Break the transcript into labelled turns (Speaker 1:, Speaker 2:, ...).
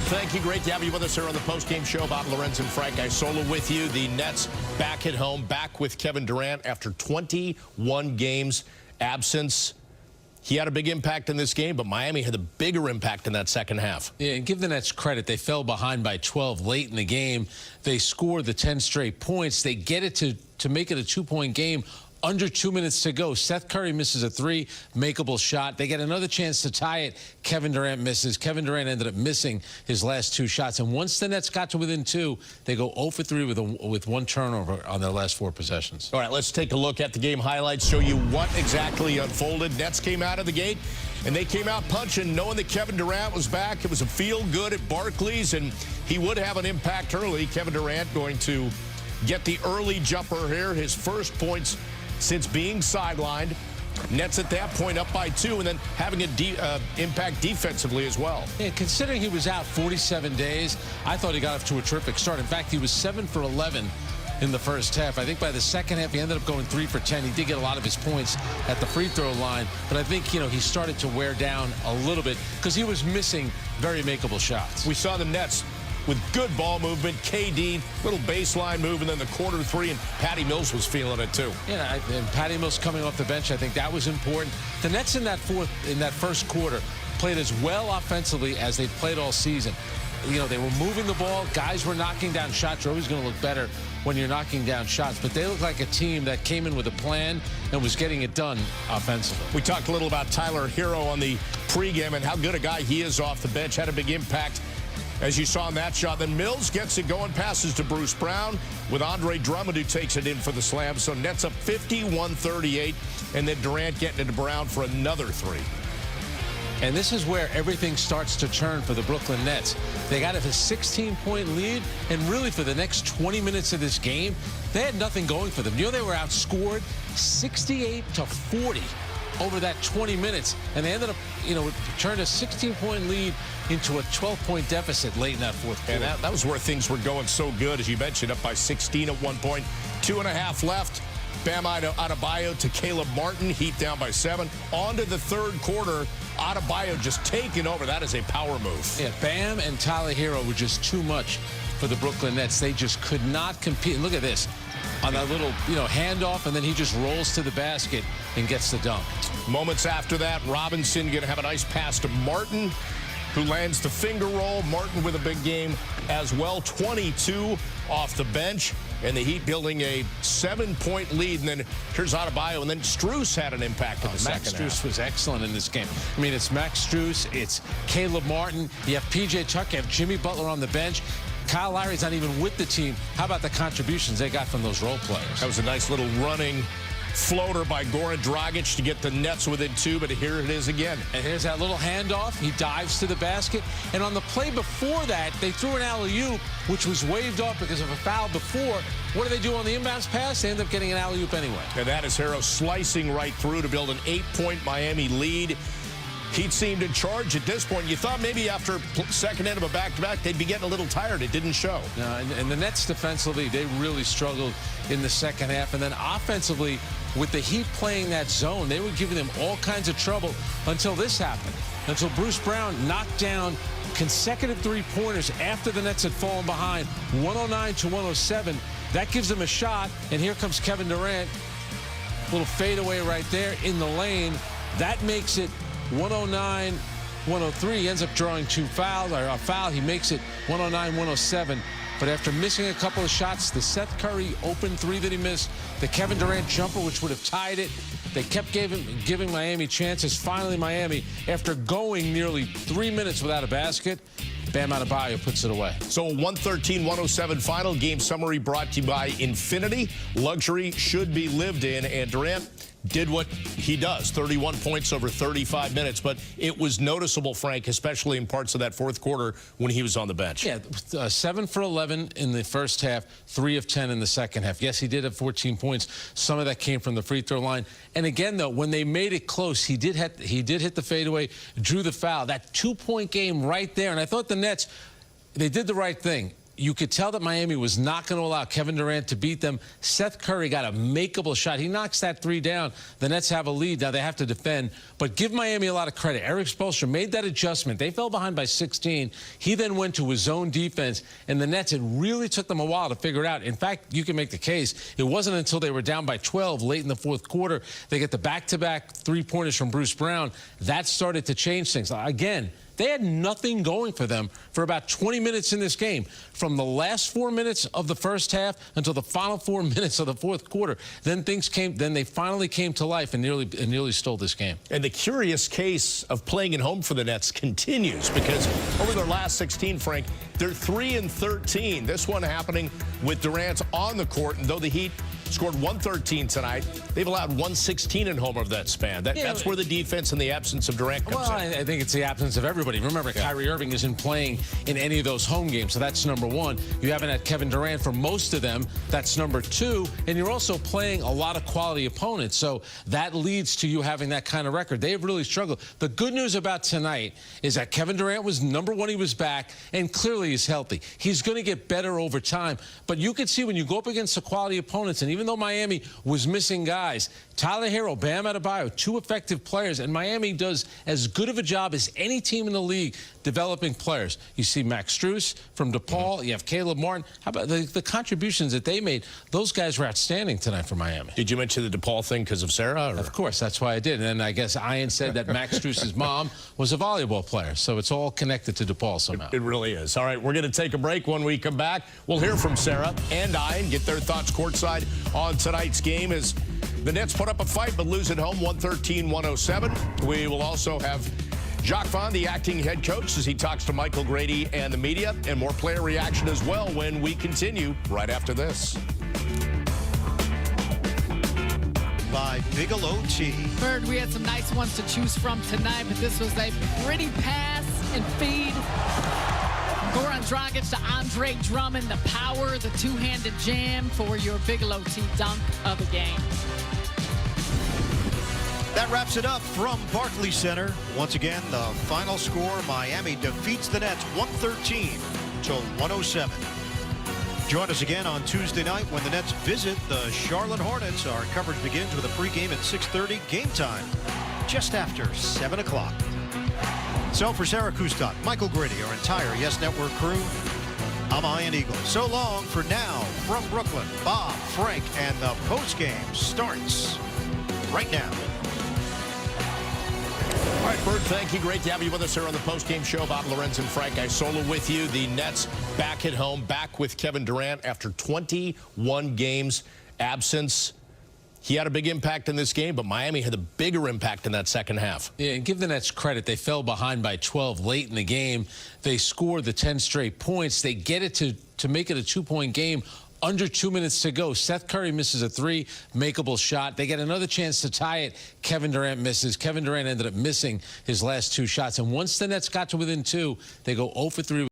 Speaker 1: Thank you. Great to have you with us here on the postgame show. Bob Lorenz and Frank Isola with you. The Nets back at home, back with Kevin Durant after 21 games absence. He had a big impact in this game, but Miami had a bigger impact in that second half.
Speaker 2: Yeah, and give the Nets credit. They fell behind by 12 late in the game. They scored the 10 straight points. They get it to make it a 2-point game. Under 2 minutes to go. Seth Curry misses a makeable shot. They get another chance to tie it. Kevin Durant misses. Kevin Durant ended up missing his last 2 shots. And once the Nets got to within 2, they go 0 for 3 with 1 turnover on their last 4 possessions.
Speaker 1: All right, let's take a look at the game highlights, show you what exactly unfolded. Nets came out of the gate, and they came out punching, knowing that Kevin Durant was back. It was a feel-good at Barclays, and he would have an impact early. Kevin Durant going to get the early jumper here, his first points since being sidelined. Nets at that point up by 2, and then having an impact defensively as well.
Speaker 2: Yeah, considering he was out 47 days, I thought he got off to a terrific start. In fact, he was 7 for 11 in the first half. I think by the second half, he ended up going 3 for 10. He did get a lot of his points at the free throw line, but I think, he started to wear down a little bit because he was missing very makeable shots.
Speaker 1: We saw the Nets with good ball movement. KD, little baseline move, and then the corner 3, and Patty Mills was feeling it too.
Speaker 2: Yeah, and Patty Mills coming off the bench, I think that was important. The Nets in that first quarter played as well offensively as they've played all season. They were moving the ball. Guys were knocking down shots. You're always going to look better when you're knocking down shots. But they look like a team that came in with a plan and was getting it done offensively.
Speaker 1: We talked a little about Tyler Hero on the pregame and how good a guy he is off the bench. Had a big impact, as you saw in that shot. Then Mills gets it going, passes to Bruce Brown with Andre Drummond, who takes it in for the slam. So Nets up 51-38, and then Durant getting it to Brown for another 3.
Speaker 2: And this is where everything starts to turn for the Brooklyn Nets. They got a 16-point lead, and really for the next 20 minutes of this game, they had nothing going for them. They were outscored 68-40 over that 20 minutes, and they ended up, turned a 16-point lead into a 12-point deficit late in that fourth quarter.
Speaker 1: And that was where things were going so good, as you mentioned, up by 16 at one point. 2.5 left. Bam Adebayo to Caleb Martin. Heat down by 7. On to the third quarter. Adebayo just taking over. That is a power move.
Speaker 2: Yeah, Bam and Tyler Hero were just too much for the Brooklyn Nets. They just could not compete. And look at this. On that little, handoff, and then he just rolls to the basket and gets the dunk.
Speaker 1: Moments after that, Robinson going to have a nice pass to Martin, who lands the finger roll. Martin with a big game as well. 22 off the bench, and the Heat building a 7-point lead. And then here's Adebayo, and then Strus had an impact in the second half.
Speaker 2: Max Strus was excellent in this game. I mean, it's Max Strus, it's Caleb Martin, you have P.J. Tucker, you have Jimmy Butler on the bench. Kyle Lowry's not even with the team. How about the contributions they got from those role players?
Speaker 1: That was a nice little running floater by Goran Dragic to get the Nets within 2, but here it is again.
Speaker 2: And here's that little handoff. He dives to the basket. And on the play before that, they threw an alley-oop, which was waved off because of a foul before. What do they do on the inbounds pass? They end up getting an alley-oop anyway.
Speaker 1: And that is Hero slicing right through to build an 8-point Miami lead. Heat seemed in charge at this point. You thought maybe after second end of a back-to-back, they'd be getting a little tired. It didn't show.
Speaker 2: No, and the Nets defensively, they really struggled in the second half. And then offensively, with the Heat playing that zone, they were giving them all kinds of trouble until this happened. Until Bruce Brown knocked down consecutive 3-pointers after the Nets had fallen behind, 109-107. That gives them a shot. And here comes Kevin Durant. Little fadeaway right there in the lane. That makes it 109-103. He ends up drawing 2 fouls, or a foul. He makes it 109-107. But after missing a couple of shots, the Seth Curry open 3 that he missed, the Kevin Durant jumper, which would have tied it, they kept giving Miami chances. Finally, Miami, after going nearly 3 minutes without a basket, Bam Adebayo puts it away.
Speaker 1: So a 113-107 final. Game summary brought to you by Infinity. Luxury should be lived in. And Durant did what he does, 31 points over 35 minutes. But it was noticeable, Frank, especially in parts of that fourth quarter when he was on the bench.
Speaker 2: Yeah, 7 for 11 in the first half, 3 of 10 in the second half. Yes, he did have 14 points. Some of that came from the free throw line. And again, though, when they made it close, he did hit the fadeaway, drew the foul. That 2-point game right there. And I thought the Nets, they did the right thing. you could tell that Miami was not going to allow Kevin Durant to beat them. Seth Curry got a makeable shot. He knocks that three down. The Nets have a lead. Now they have to defend. But give Miami a lot of credit. Eric Spoelstra made that adjustment. They fell behind by 16. He then went to his zone defense, and the Nets, it really took them a while to figure it out. In fact, you can make the case. It wasn't until they were down by 12 late in the fourth quarter. They get the back-to-back three-pointers from Bruce Brown. That started to change things. Again, they had nothing going for them for about 20 minutes in this game. From the last 4 minutes of the first half until the final 4 minutes of the fourth quarter. Then things came, then they finally came to life and nearly stole this game.
Speaker 1: And the curious case of playing at home for the Nets continues because over their last 16, Frank, they're 3-13. This one happening with Durant on the court, and though the Heat scored 113 tonight, they've allowed 116 at home over that span. That's where the defense and the absence of Durant comes in.
Speaker 2: I think it's the absence of everybody. Remember, Kyrie Irving isn't playing in any of those home games, so that's number one. You haven't had Kevin Durant for most of them. That's number two. And you're also playing a lot of quality opponents, so that leads to you having that kind of record. They've really struggled. The good news about tonight is that Kevin Durant was number one. He was back, and clearly he's healthy. He's going to get better over time. But you can see when you go up against the quality opponents, and even though Miami was missing guys, Tyler Hero, Bam Adebayo, two effective players, and Miami does as good of a job as any team in the league developing players. You see Max Strus from DePaul. You have Caleb Martin. How about the contributions that they made? Those guys were outstanding tonight for Miami.
Speaker 1: Did you mention the DePaul thing because of Sarah? Or?
Speaker 2: Of course, that's why I did. And then I guess Ian said that Max Strus's mom was a volleyball player, so it's all connected to DePaul somehow.
Speaker 1: It really is. All right, we're going to take a break. When we come back, we'll hear from Sarah and Ian, get their thoughts courtside on tonight's game as the Nets put up a fight but lose at home 113-107. We will also have Jacques Vaughn, the acting head coach, as he talks to Michael Grady and the media, and more player reaction as well when we continue right after this.
Speaker 3: By Bigelow Tea.
Speaker 4: Bird, we had some nice ones to choose from tonight, but this was a pretty pass and feed. Goran Dragic to Andre Drummond, the power, the two-handed jam for your Bigelow Tea dunk of the game.
Speaker 3: That wraps it up from Barclays Center. Once again, the final score, Miami defeats the Nets 113-107. Join us again on Tuesday night when the Nets visit the Charlotte Hornets. Our coverage begins with a pregame at 6:30, game time just after 7 o'clock. So for Sarah Kustok, Michael Grady, our entire Yes Network crew, I'm Ian Eagle. So long for now from Brooklyn. Bob, Frank, and the postgame starts right now.
Speaker 1: All right, Bird, thank you. Great to have you with us here on the postgame show. Bob Lorenz and Frank Isola with you. The Nets back at home, back with Kevin Durant after 21 games absence. He had a big impact in this game, but Miami had a bigger impact in that second half.
Speaker 2: Yeah, and give the Nets credit. They fell behind by 12 late in the game. They scored the 10 straight points. They get it to make it a two-point game. Under 2 minutes to go. Seth Curry misses a three, makeable shot. They get another chance to tie it. Kevin Durant misses. Kevin Durant ended up missing his last two shots. And once the Nets got to within two, they go 0 for 3.